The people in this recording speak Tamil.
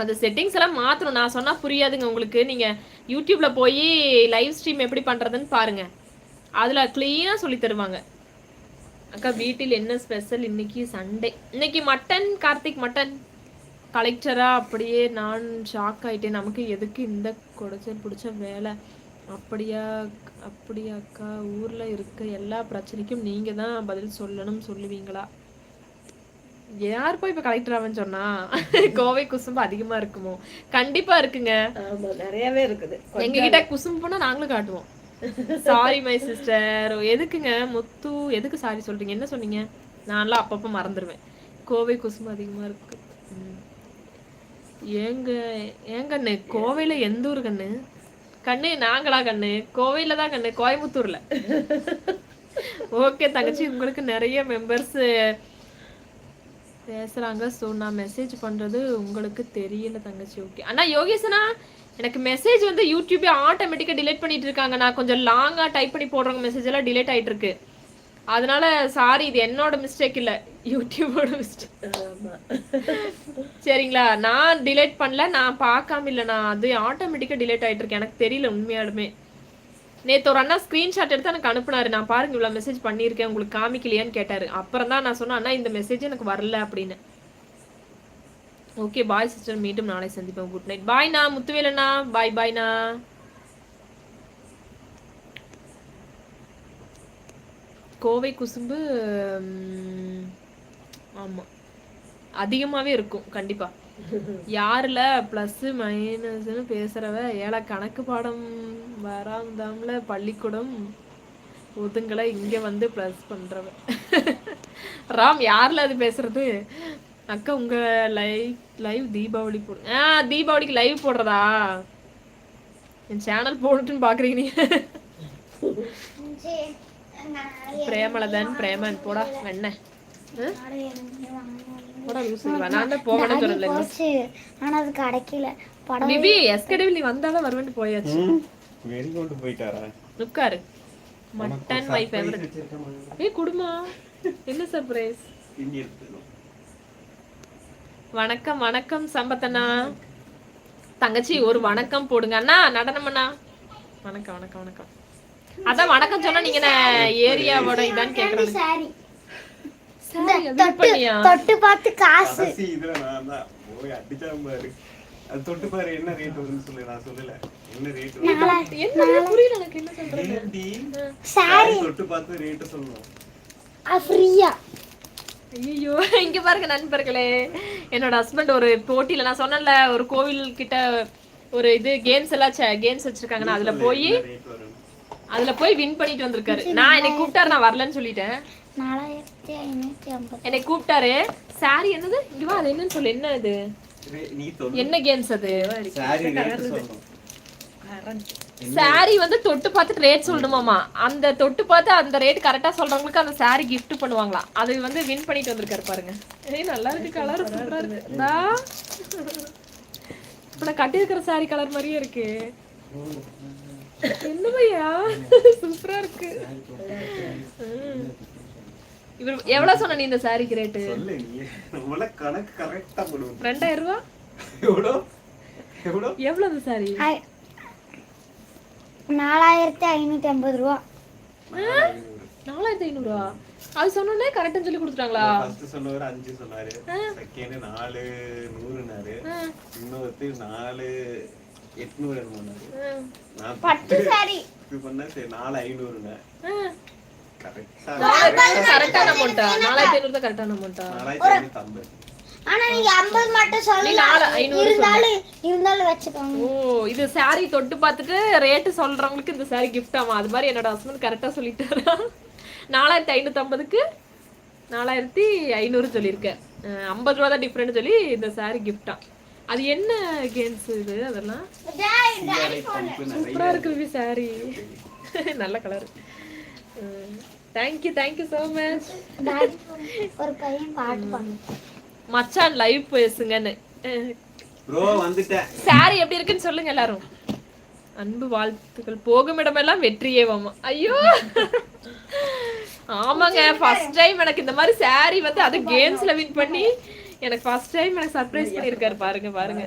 அந்த செட்டிங்ஸ் எல்லாம் மாற்றணும். நான் சொன்னால் புரியாதுங்க உங்களுக்கு. நீங்கள் யூடியூப்பில் போய் லைவ் ஸ்ட்ரீம் எப்படி பண்ணுறதுன்னு பாருங்கள். அதில் க்ளீனாக சொல்லி தருவாங்க. அக்கா வீட்டில் என்ன ஸ்பெஷல்? இன்னைக்கு சண்டே. இன்னைக்கு மட்டன். கார்த்திக் மட்டன். கலெக்டரா அப்படியே நான் ஷாக் ஆயிட்டேன். நமக்கு எதுக்கு இந்த குடைச்சல் பிடிச்ச வேலை? அப்படியா அப்படியாக்கா? ஊரில் இருக்க எல்லா பிரச்சனைக்கும் நீங்கள் தான் பதில் சொல்லணும் சொல்லுவீங்களா? யார் போய் இப்ப கலெக்டர் ஆவன்னு சொன்னா? கோவை குசும்பு அதிகமா இருக்குமோ? கண்டிப்பா இருக்குங்க. நிறையவே இருக்குது. எங்க கிட்ட குசும்பு போனா நாங்களும் காட்டுவோம். Sorry my sister. எதுக்குங்க முத்து? எதுக்கு சாரி சொல்றீங்க? என்ன சொன்னீங்க? நான்லாம் அப்பப்ப மறந்துடுவேன். கோவை குசும்பு அதிகமா இருக்கு. ஏங்க ஏங்கண்ணு கோவையில எந்த ஊர் கண்ணு? கண்ணு நாங்களா கண்ணு? கோவையில தான் கண்ணு, கோயம்புத்தூர்ல. ஓகே தங்கச்சி, உங்களுக்கு நிறைய மெம்பர்ஸ் பேசுறாங்க. ஸோ நான் மெசேஜ் பண்றது உங்களுக்கு தெரியல தங்கச்சி. ஓகே அண்ணா யோகேசனா, எனக்கு மெசேஜ் வந்து யூடியூபே ஆட்டோமேட்டிக்காக டிலேட் பண்ணிட்டு இருக்காங்க. நான் கொஞ்சம் லாங்காக டைப் பண்ணி போடுறவங்க மெசேஜ் எல்லாம் டிலேட் ஆகிட்டு இருக்கு. அதனால சாரி, இது என்னோட மிஸ்டேக் இல்லை, யூடியூபோட மிஸ்டேக். சரிங்களா? நான் டிலேட் பண்ணல, நான் பார்க்காம இல்லை, நான் அது ஆட்டோமேட்டிக்காக டிலேட் ஆகிட்டு இருக்கேன். எனக்கு தெரியல உண்மையாலுமே. நேற்று ஒரு அண்ணா ஸ்க்ரீன்ஷாட் எடுத்து எனக்கு அனுப்புனாரு. நான் பாருங்க இவ்வளோ மெசேஜ் பண்ணியிருக்கேன், உங்களுக்கு காமிக்கலையான்னு கேட்டார். அப்புறம் தான் நான் சொன்னேன், அண்ணா இந்த மெசேஜ் எனக்கு வரல அப்படின்னு. ஓகே பாய் சிஸ்டர், மீண்டும் நாளை சந்திப்போம். Good night. பாய்ண்ணா முத்துவேலண்ணா. பாய் பாய்ண்ணா. கோவை குசும்பு ஆமாம் அதிகமாகவே இருக்கும் கண்டிப்பாக. யாரில் ப்ளஸ்ஸு மைனஸ்ன்னு பேசுகிறவ ஏழை கணக்கு பாடம் வராமதாம்ல பள்ளிக்கூடம் ஒதுங்களை இங்கே வந்து ப்ளஸ் பண்ணுறவ. ராம் யாரில் அது பேசுறது? அக்கா உங்கள் லைவ் தீபாவளி போடு. தீபாவளிக்கு லைவ் போடுறதா? என் சேனல் போட்டுன்னு பார்க்குறீங்க நீ? பிரேமலதன் பிரேமன் போடா வெண்ண போடா லூசு. நான் தான் போகணும்னு சொல்லல. ஆனா அது கிடைக்கல. பிபி எஸ்கேடபிள் நீ வந்தாலும் வருவேன்னு போயாச்சு. வெரி கொண்டு போயிட்டாரா? உட்காரு. Mutton my favourite. ஏய் குடுமா, என்ன சர்ப்ரைஸ்? வணக்கம் வணக்கம் சம்பத்தண்ணா. தங்கச்சி ஒரு வணக்கம் போடுங்க அண்ணா. நடனம் அண்ணா. வணக்கம் வணக்கம் வணக்கம். அதான் வணக்கம் சொன்னா நீங்க ஏரியாவோட இதான் கேக்குறீங்க. தொட்டு பார்த்து காசு இதுல நான் தான் போய் அடிச்சாம பாரு. அது தொட்டு பாரு என்ன ரேட் வருதுன்னு சொல்லு. நான் சொல்லல என்ன ரேட் வருது. என்ன புரியல எனக்கு என்ன சொல்றீங்க? சாரி தொட்டு பார்த்து ரேட் சொல்லணும். ஃப்ரீயா. ஐயோ இங்க பாருங்க நண்பர்களே, என்னோட ஹஸ்பண்ட் ஒரு போட்டியில, நான் சொன்னேன்ல ஒரு கோவில் கிட்ட ஒரு இது கேம்ஸ் எல்லாம் கேம்ஸ் வச்சிருக்காங்கன்னா அதுல போய் வின் பண்ணிட்டு வந்திருக்காரு. நான் என்னை கூப்பிட்டாரு, நான் வரலன்னு சொல்லிட்டேன். 4550 என்னை கூப்பிட்டாரு. சாரி என்னது இங்க வா, அது என்னன்னு சொல்லு. என்ன இது? என்ன கேம்ஸ் அது? சாரி வந்து தொட்டு பார்த்துட்டு ரேட் சொல்லணுமாமா. அந்த தொட்டு பார்த்து அந்த ரேட் கரெக்டா சொல்றவங்களுக்கு அந்த சாரி gift பண்ணுவாங்களாம். அது வந்து வின் பண்ணிட்டு வந்திருக்காரு பாருங்க. நல்லா இருக்கு, கலர் சூப்பரா இருக்கு. இப்ப நான் கட்டி இருக்கிற சாரி கலர் மாதிரியே இருக்கு. என்ன பையா சூப்பரா இருக்கு. இவர் எவ்வளவு சொன்ன நீ இந்த சாரிக்கு ரேட்டு? சொல்லு நீ. நம்மள கணக்கு கரெக்ட்டா போடுவோம். 2000 ரூபாய். எவ்வளவு இந்த சாரி? 4550 ரூபாய். 4500 ரூபாய். அது சொன்னே கரெக்ட்டா சொல்லி கொடுத்துட்டாங்களா? ஃபர்ஸ்ட் சொன்னவர் 5 சொன்னாரு, செகண்ட் 400னாரு, இன்னொருத்தி 4800 என்னமோனாரு. நான் பட்டு சாரி இது பண்ணா சரி 4500னா. கரெக்ட்டா கரெக்ட்டான அமௌண்ட். 4500 தான் கரெக்ட்டான அமௌண்ட். 4550. ஆனா நீங்க 50 மட்டும் சொல்லுங்க. 4500 வெச்சுக்கோங்க. ஓ இது சாரி தொட்டு பார்த்துட்டு ரேட் சொல்றவங்களுக்கு இந்த சாரி gift ஆமா. அது மாதிரி என்னோட ஹஸ்பண்ட் கரெக்ட்டா சொல்லிட்டாரு. 4550க்கு 4500 சொல்லியிருக்கேன். 50 ரூபா தான் டிஃபரெண்ட் சொல்லி இந்த சாரி gift-ஆ. அது என்ன கேம்ஸ் இது? அதெல்லாம் சூப்பரா இருக்கு சாரி. நல்ல கலர். Thank you so much. ஒரு பையன் பாட்டு பாடுறான். மச்சான் லைவ் பேசுங்கன்னு. ப்ரோ வந்துட்டேன். சாரி எப்படி இருக்குன்னு சொல்லுங்க எல்லாரும். அன்பு வாழ்த்துக்கள். போகும் இடமெல்லாம் வெற்றியே வாமா. ஐயோ ஆமாங்க, ஃபர்ஸ்ட் டைம் எனக்கு இந்த மாதிரி சாரி வந்து அது கேம்ஸ்ல வின் பண்ணி எனக்கு ஃபர்ஸ்ட் டைம் எனக்கு சர்ப்ரைஸ் பண்ணிருக்காரு பாருங்க பாருங்க